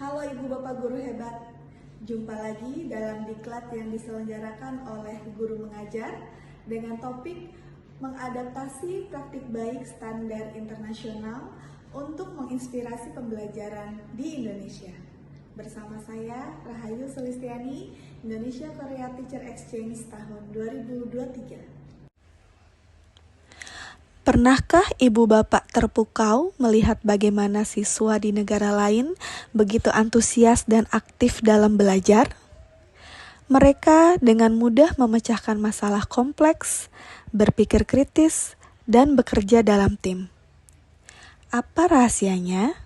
Halo Ibu Bapak Guru hebat, jumpa lagi dalam diklat yang diselenggarakan oleh Guru Mengajar dengan topik mengadaptasi praktik baik standar internasional untuk menginspirasi pembelajaran di Indonesia. Bersama saya, Rahayu Sulistiani, Indonesia Korea Teacher Exchange tahun 2023. Pernahkah ibu bapak terpukau melihat bagaimana siswa di negara lain begitu antusias dan aktif dalam belajar? Mereka dengan mudah memecahkan masalah kompleks, berpikir kritis, dan bekerja dalam tim. Apa rahasianya?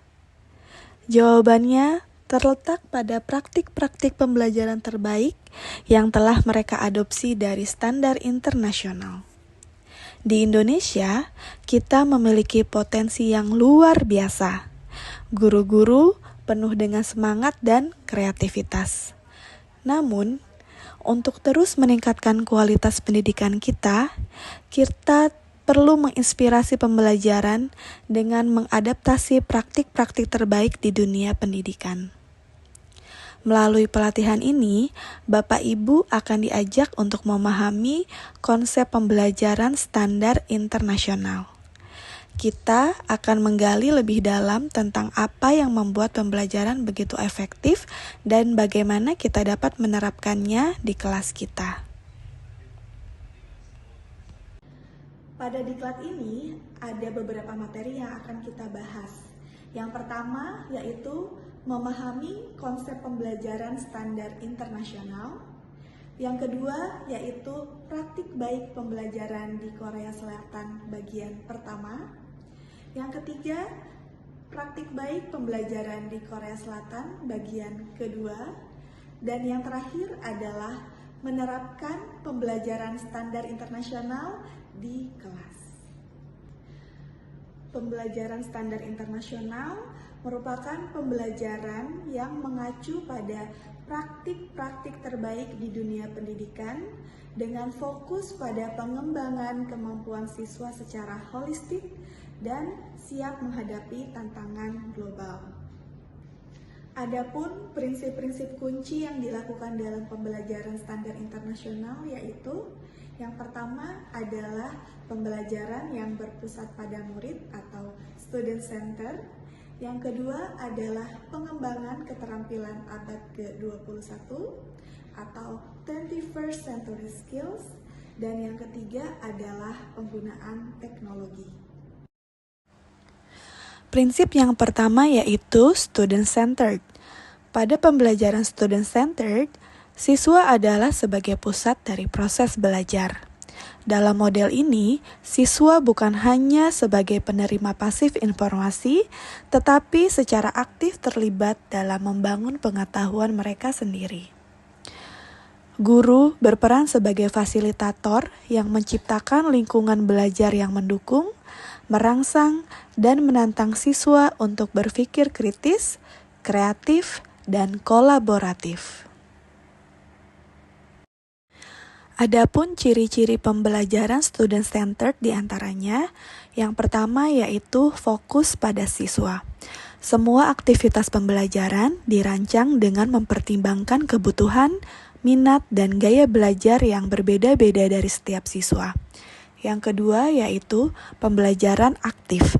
Jawabannya terletak pada praktik-praktik pembelajaran terbaik yang telah mereka adopsi dari standar internasional. Di Indonesia, kita memiliki potensi yang luar biasa. Guru-guru penuh dengan semangat dan kreativitas. Namun, untuk terus meningkatkan kualitas pendidikan kita perlu menginspirasi pembelajaran dengan mengadaptasi praktik-praktik terbaik di dunia pendidikan. Melalui pelatihan ini, Bapak Ibu akan diajak untuk memahami konsep pembelajaran standar internasional. Kita akan menggali lebih dalam tentang apa yang membuat pembelajaran begitu efektif dan bagaimana kita dapat menerapkannya di kelas kita. Pada diklat ini, ada beberapa materi yang akan kita bahas. Yang pertama yaitu memahami konsep pembelajaran standar internasional. Yang kedua yaitu praktik baik pembelajaran di Korea Selatan bagian pertama. Yang ketiga, praktik baik pembelajaran di Korea Selatan bagian kedua. Dan yang terakhir adalah menerapkan pembelajaran standar internasional di kelas. Pembelajaran standar internasional merupakan pembelajaran yang mengacu pada praktik-praktik terbaik di dunia pendidikan dengan fokus pada pengembangan kemampuan siswa secara holistik dan siap menghadapi tantangan global. Adapun prinsip-prinsip kunci yang dilakukan dalam pembelajaran standar internasional yaitu yang pertama adalah pembelajaran yang berpusat pada murid atau student center. Yang kedua adalah pengembangan keterampilan abad ke-21 atau 21st century skills. Dan yang ketiga adalah penggunaan teknologi. Prinsip yang pertama yaitu student-centered. Pada pembelajaran student-centered, siswa adalah sebagai pusat dari proses belajar. Dalam model ini, siswa bukan hanya sebagai penerima pasif informasi, tetapi secara aktif terlibat dalam membangun pengetahuan mereka sendiri. Guru berperan sebagai fasilitator yang menciptakan lingkungan belajar yang mendukung, merangsang, dan menantang siswa untuk berpikir kritis, kreatif, dan kolaboratif. Adapun ciri-ciri pembelajaran student-centered diantaranya, yang pertama yaitu fokus pada siswa. Semua aktivitas pembelajaran dirancang dengan mempertimbangkan kebutuhan, minat, dan gaya belajar yang berbeda-beda dari setiap siswa. Yang kedua yaitu pembelajaran aktif.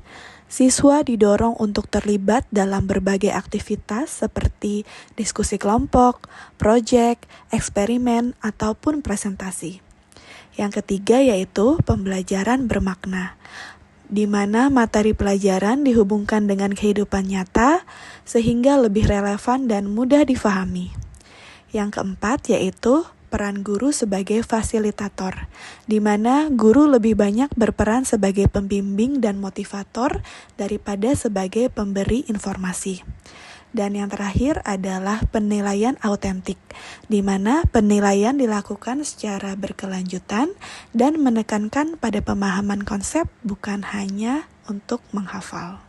Siswa didorong untuk terlibat dalam berbagai aktivitas seperti diskusi kelompok, proyek, eksperimen, ataupun presentasi. Yang ketiga yaitu pembelajaran bermakna, di mana materi pelajaran dihubungkan dengan kehidupan nyata sehingga lebih relevan dan mudah difahami. Yang keempat yaitu peran guru sebagai fasilitator, di mana guru lebih banyak berperan sebagai pembimbing dan motivator daripada sebagai pemberi informasi. Dan yang terakhir adalah penilaian autentik, di mana penilaian dilakukan secara berkelanjutan dan menekankan pada pemahaman konsep bukan hanya untuk menghafal.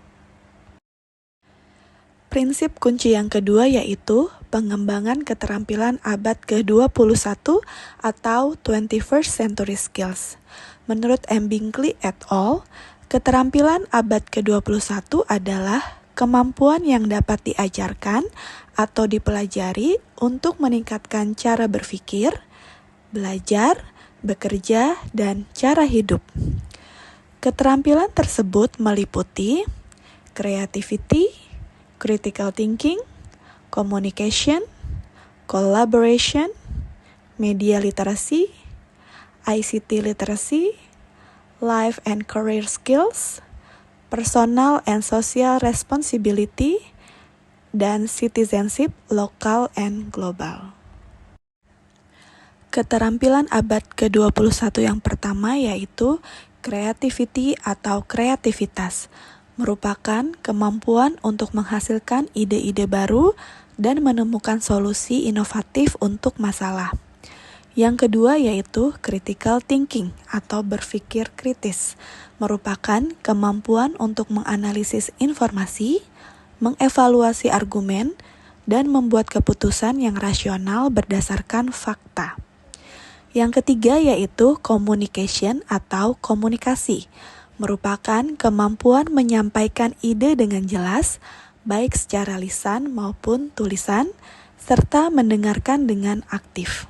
Prinsip kunci yang kedua yaitu pengembangan keterampilan abad ke-21 atau 21st century skills. Menurut M. Binkley et al., keterampilan abad ke-21 adalah kemampuan yang dapat diajarkan atau dipelajari untuk meningkatkan cara berpikir, belajar, bekerja, dan cara hidup. Keterampilan tersebut meliputi creativity, critical thinking, communication, collaboration, media literacy, ICT literacy, life and career skills, personal and social responsibility, dan citizenship lokal and global. Keterampilan abad ke-21 yang pertama yaitu creativity atau kreativitas, merupakan kemampuan untuk menghasilkan ide-ide baru dan menemukan solusi inovatif untuk masalah. Yang kedua yaitu critical thinking atau berpikir kritis, merupakan kemampuan untuk menganalisis informasi, mengevaluasi argumen, dan membuat keputusan yang rasional berdasarkan fakta. Yang ketiga yaitu communication atau komunikasi, merupakan kemampuan menyampaikan ide dengan jelas, baik secara lisan maupun tulisan, serta mendengarkan dengan aktif.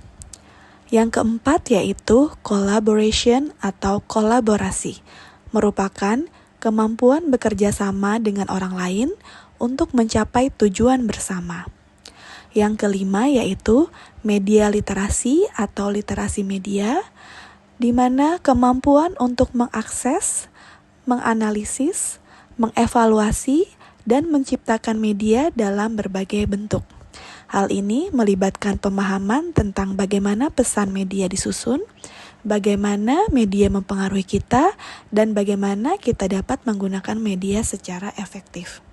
Yang keempat yaitu collaboration atau kolaborasi, merupakan kemampuan bekerja sama dengan orang lain untuk mencapai tujuan bersama. Yang kelima yaitu media literasi atau literasi media, di mana kemampuan untuk mengakses, menganalisis, mengevaluasi, dan menciptakan media dalam berbagai bentuk. Hal ini melibatkan pemahaman tentang bagaimana pesan media disusun, bagaimana media mempengaruhi kita, dan bagaimana kita dapat menggunakan media secara efektif.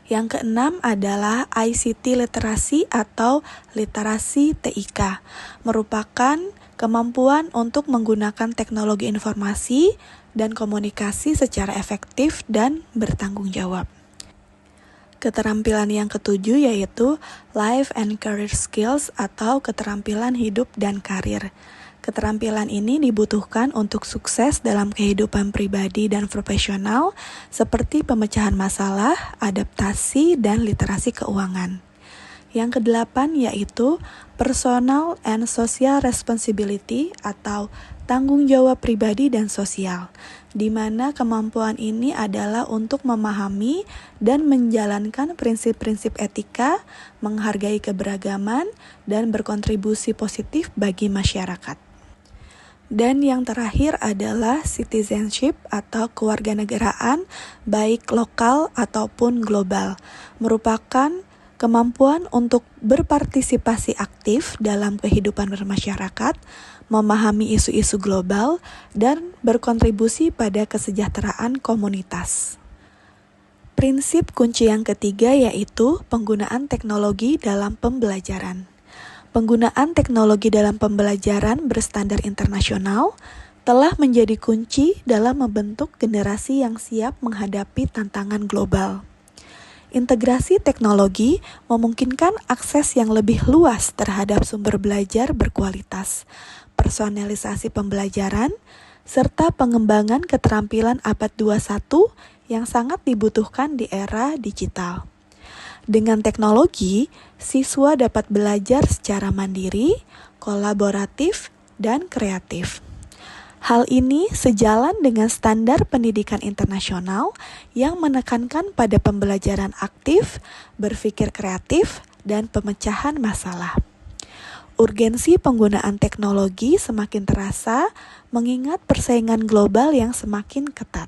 Yang keenam adalah ICT literasi atau literasi TIK, merupakan kemampuan untuk menggunakan teknologi informasi dan komunikasi secara efektif dan bertanggung jawab. Keterampilan yang ketujuh yaitu life and career skills atau keterampilan hidup dan karir. Keterampilan ini dibutuhkan untuk sukses dalam kehidupan pribadi dan profesional seperti pemecahan masalah, adaptasi, dan literasi keuangan. Yang kedelapan yaitu personal and social responsibility atau tanggung jawab pribadi dan sosial, di mana kemampuan ini adalah untuk memahami dan menjalankan prinsip-prinsip etika, menghargai keberagaman, dan berkontribusi positif bagi masyarakat. Dan yang terakhir adalah citizenship atau kewarganegaraan, baik lokal ataupun global, merupakan kemampuan untuk berpartisipasi aktif dalam kehidupan bermasyarakat, memahami isu-isu global, dan berkontribusi pada kesejahteraan komunitas. Prinsip kunci yang ketiga yaitu penggunaan teknologi dalam pembelajaran. Penggunaan teknologi dalam pembelajaran berstandar internasional telah menjadi kunci dalam membentuk generasi yang siap menghadapi tantangan global. Integrasi teknologi memungkinkan akses yang lebih luas terhadap sumber belajar berkualitas, personalisasi pembelajaran, serta pengembangan keterampilan abad 21 yang sangat dibutuhkan di era digital. Dengan teknologi, siswa dapat belajar secara mandiri, kolaboratif, dan kreatif. Hal ini sejalan dengan standar pendidikan internasional yang menekankan pada pembelajaran aktif, berpikir kreatif, dan pemecahan masalah. Urgensi penggunaan teknologi semakin terasa mengingat persaingan global yang semakin ketat.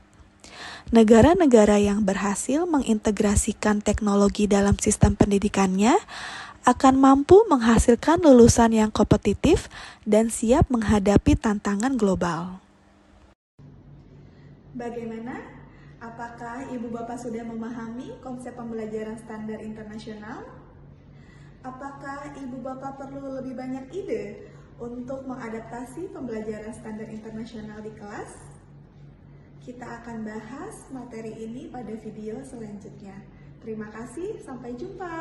Negara-negara yang berhasil mengintegrasikan teknologi dalam sistem pendidikannya akan mampu menghasilkan lulusan yang kompetitif dan siap menghadapi tantangan global. Bagaimana? Apakah Ibu Bapak sudah memahami konsep pembelajaran standar internasional? Apakah Ibu Bapak perlu lebih banyak ide untuk mengadaptasi pembelajaran standar internasional di kelas? Kita akan bahas materi ini pada video selanjutnya. Terima kasih, sampai jumpa.